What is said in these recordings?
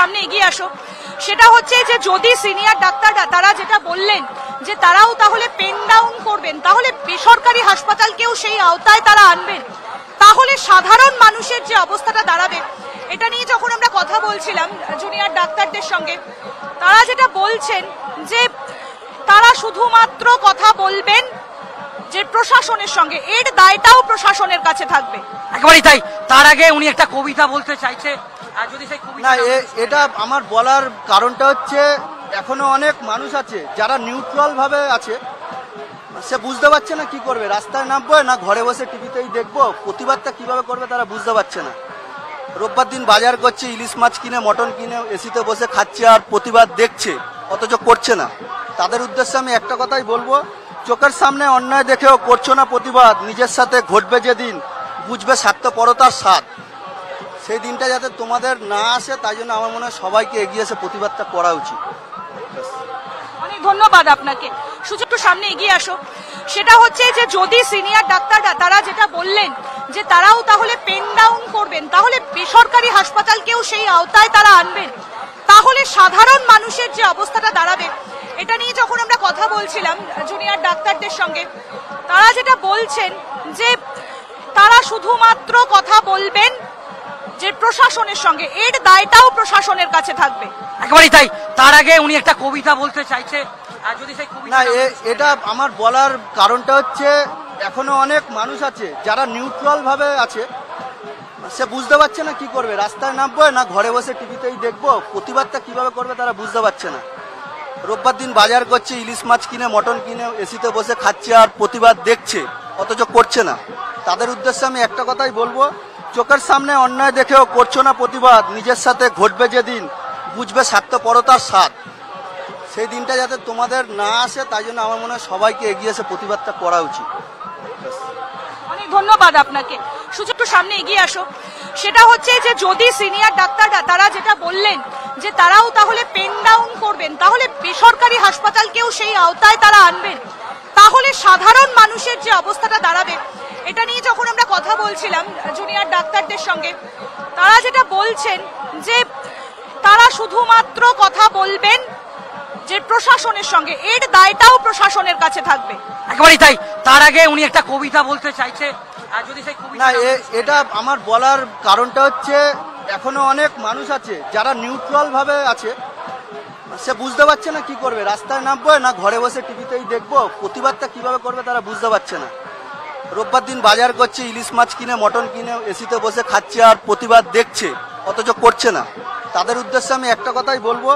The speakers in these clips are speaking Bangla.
সামনে এগিয়ে আসো। সেটা হচ্ছে যে যদি সিনিয়র ডাক্তাররা তারা যেটা বললেন যে তারাও তাহলে পেন ডাউন করবেন, তাহলে বেসরকারি হাসপাতালকেও সেই আওতায় তারা আনবেন, তাহলে সাধারণ মানুষের যে অবস্থাটা দাঁড়াবে, এটা নিয়ে যখন আমরা কথা বলছিলাম জুনিয়র ডাক্তারদের সঙ্গে, তারা যেটা বলছেন যে তারা শুধুমাত্র কথা বলবেন যে প্রশাসনের সঙ্গে, এর দায়টাও প্রশাসনের কাছে থাকবে। একেবারেই তাই। তার আগে উনি একটা কবিতা বলতে চাইছে, যদি সেই কবিতা না, এটা আমার বলার কারণটা হচ্ছে এখনো অনেক মানুষ আছে যারা নিউট্রাল ভাবে আছে, সে বুঝতে পারছে না কি করবে, রাস্তায় নামবো না ঘরে বসে টিভিতেই দেখবো, প্রতিবাদটা কিভাবে করবে তারা বুঝতে পারছে না। রোববার দিন বাজার করছে, ইলিশ মাছ কিনে মটন কিনে এসিতে বসে খাচ্ছে আর প্রতিবাদ দেখছে, অথচ করছে না। তাদের উদ্দেশ্যে আমি একটা কথাই বলবো, চোখের সামনে অন্যায় দেখেও করছো না প্রতিবাদ, নিজের সাথে ঘটবে যেদিন বুঝবে স্বার্থপরতার স্বাদ, সেই দিনটা যাতে তোমাদের না আসে, তাই জন্য আমার মনে হয় সবাইকে এগিয়ে এসে প্রতিবাদটা করা উচিত। অনেক ধন্যবাদ আপনাকে। সুযোগ একটু সামনে এগিয়ে আসো। সেটা হচ্ছে যে যদি সিনিয়র ডাক্তাররা তারা যেটা বললেন যে তারাও তাহলে পেন ডাউন করবেন, তাহলে বেসরকারি হাসপাতালকেও সেই আওতায় তারা আনবেন, তাহলে সাধারণ মানুষের যে অবস্থাটা দাঁড়াবে, এটা নিয়ে যখন আমরা কথা বলছিলাম জুনিয়র ডাক্তারদের সঙ্গে, তারা যেটা বলছেন যে তারা শুধুমাত্র কথা বলবেন যে প্রশাসনের সঙ্গে, এর দায়টাও প্রশাসনের কাছে থাকবে। একেবারেই তাই। তার আগে উনি একটা কবিতা বলতে চাইছে, যদি সেই কবিতা না, এটা আমার বলার কারণটা হচ্ছে এখনো অনেক মানুষ আছে যারা নিউট্রাল ভাবে আছে, সে বুঝতে পারছে না কি করবে, রাস্তায় নামবো না ঘরে বসে টিভিতেই দেখবো, প্রতিবাদটা কিভাবে করবে তারা বুঝতে পারছে না। রোববার দিন বাজার করছে, ইলিশ মাছ কিনে মটন কিনে এসিতে বসে খাচ্ছে আর প্রতিবাদ দেখছে, অথচ করছে না। তাদের উদ্দেশ্যে আমি একটা কথাই বলবো, চোখের সামনে অন্যায় দেখেও করছো না প্রতিবাদ, নিজের সাথে ঘটবে যেদিন বুঝবে স্বার্থপরতার স্বাদ, সেই দিনটা যাতে তোমাদের না আসে, তাই জন্য আমার মনে হয় সবাইকে এগিয়ে এসে প্রতিবাদটা করা উচিত। অনেক ধন্যবাদ আপনাকে। সুযোগ একটু সামনে এগিয়ে আসো। সেটা হচ্ছে যে যদি সিনিয়র ডাক্তাররা তারা যেটা বললেন যে তারাও তাহলে পেন ডাউন করবেন, তাহলে বেসরকারি হাসপাতালকেও সেই আওতায় তারা আনবেন, তাহলে সাধারণ মানুষের যে অবস্থাটা দাঁড়াবে, এটা নিয়ে যখন আমরা কথা বলছিলাম জুনিয়র ডাক্তারদের সঙ্গে, তারা যেটা বলছেন যে তারা শুধুমাত্র কথা বলবেন যে প্রশাসনের সঙ্গে, এর দায়টাও প্রশাসনের কাছে থাকবে। একেবারেই তাই। তার আগে উনি একটা কবিতা বলতে চাইছে, যদি সেই কবিতা না, এটা আমার বলার কারণটা হচ্ছে এখনো অনেক মানুষ আছে যারা নিউট্রাল ভাবে আছে, সে বুঝতে পারছে না কি করবে, রাস্তায় নামবো না ঘরে বসে টিভিতেই দেখবো, প্রতিবাদটা কিভাবে করবে তারা বুঝতে পারছে না। রোববার দিন বাজার করছে, ইলিশ মাছ কিনে মটন কিনে এসিতে বসে খাচ্ছে আর প্রতিবাদ দেখছে, অথচ করছে না। তাদের উদ্দেশ্যে আমি একটা কথাই বলবো,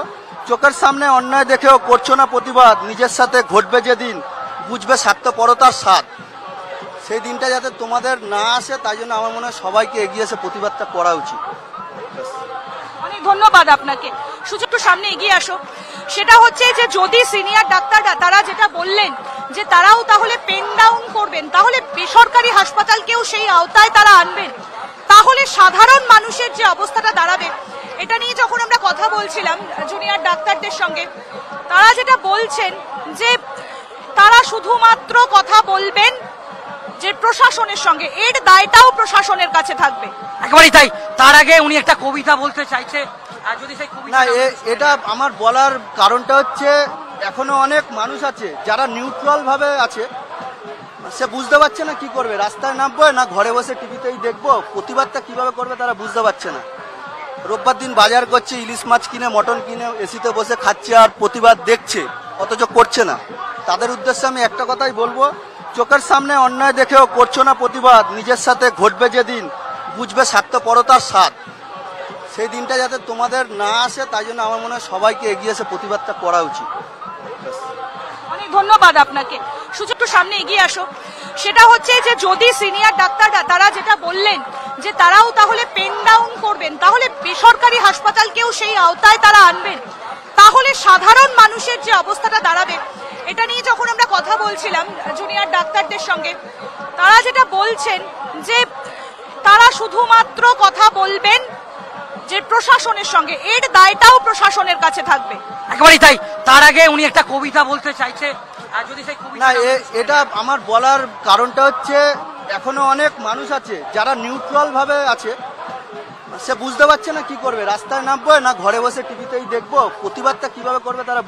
চোখের সামনে অন্যায় দেখেও করছো না প্রতিবাদ, নিজের সাথে ঘটবে যেদিন বুঝবে স্বার্থপরতার স্বাদ, সেই দিনটা যাতে তোমাদের না আসে, তাই জন্য আমার মনে হয় সবাইকে এগিয়ে এসে প্রতিবাদটা করা উচিত। অনেক ধন্যবাদ আপনাকে। সুযোগ একটু সামনে এগিয়ে আসো। সেটা হচ্ছে যে যদি সিনিয়র ডাক্তাররা তারা যেটা বললেন যে তারাও তাহলে পেন ডাউন করবেন, তাহলে বেসরকারি হাসপাতালকেও সেই আওতায় তারা আনবেন, তাহলে সাধারণ মানুষের যে অবস্থাটা দাঁড়াবে, এটা নিয়ে যখন আমরা কথা বলছিলাম জুনিয়র ডাক্তারদের সঙ্গে, তারা যেটা বলছেন যে তারা শুধুমাত্র কথা বলবেন যে প্রশাসনের সঙ্গে, এর দায়টাও প্রশাসনের কাছে থাকবে। একেবারেই তাই। তার আগে উনি একটা কবিতা বলতে চাইছে, যদি সেই কবিতা না, এটা আমার বলার কারণটা হচ্ছে এখনো অনেক মানুষ আছে যারা নিউট্রাল ভাবে আছে, সে বুঝতে পারছে না কি করবে, রাস্তায় নামবো না ঘরে বসে টিভিতেই দেখবো, প্রতিবাদটা কিভাবে করবে তারা বুঝতে পারছে না। রোববার দিন বাজার করছে, ইলিশ মাছ কিনে মটন কিনে এসিতে বসে খাচ্ছে আর প্রতিবাদ দেখছে, অথচ করছে না। তাদের উদ্দেশ্যে আমি একটা কথাই বলবো, চোখের সামনে অন্যায় দেখেও করছো না প্রতিবাদ, নিজের সাথে ঘটবে যেদিন বুঝবে স্বার্থপরতার স্বাদ, সেই দিনটা যাতে তোমাদের না আসে, তাই জন্য আমার মনে হয় সবাইকে এগিয়ে এসে প্রতিবাদটা করা উচিত। অনেক ধন্যবাদ আপনাকে। সুযোগ একটু সামনে এগিয়ে আসো। সেটা হচ্ছে যে যদি সিনিয়র ডাক্তাররা তারা যেটা বললেন যে তারাও তাহলে পেন ডাউন করবেন, তাহলে বেসরকারি হাসপাতালকেও সেই আওতায় তারা আনবেন, তাহলে সাধারণ মানুষের যে অবস্থাটা দাঁড়াবে, এটা নিয়ে যখন আমরা কথা বলছিলাম জুনিয়র ডাক্তারদের সঙ্গে, তারা যেটা বলছেন যে তারা শুধুমাত্র কথা বলবেন যে প্রশাসনের সঙ্গে, এর দায়টাও প্রশাসনের কাছে থাকবে। একেবারেই তাই। তার আগে উনি একটা কবিতা বলতে চাইছে, যদি সেই কবিতা না, এটা আমার বলার কারণটা হচ্ছে এখনো অনেক মানুষ আছে যারা নিউট্রাল ভাবে আছে, সে বুঝতে পারছে না কি করবে, রাস্তায় নামবো না ঘরে বসে টিভিতেই দেখবো, প্রতিবাদটা কিভাবে করবে তারা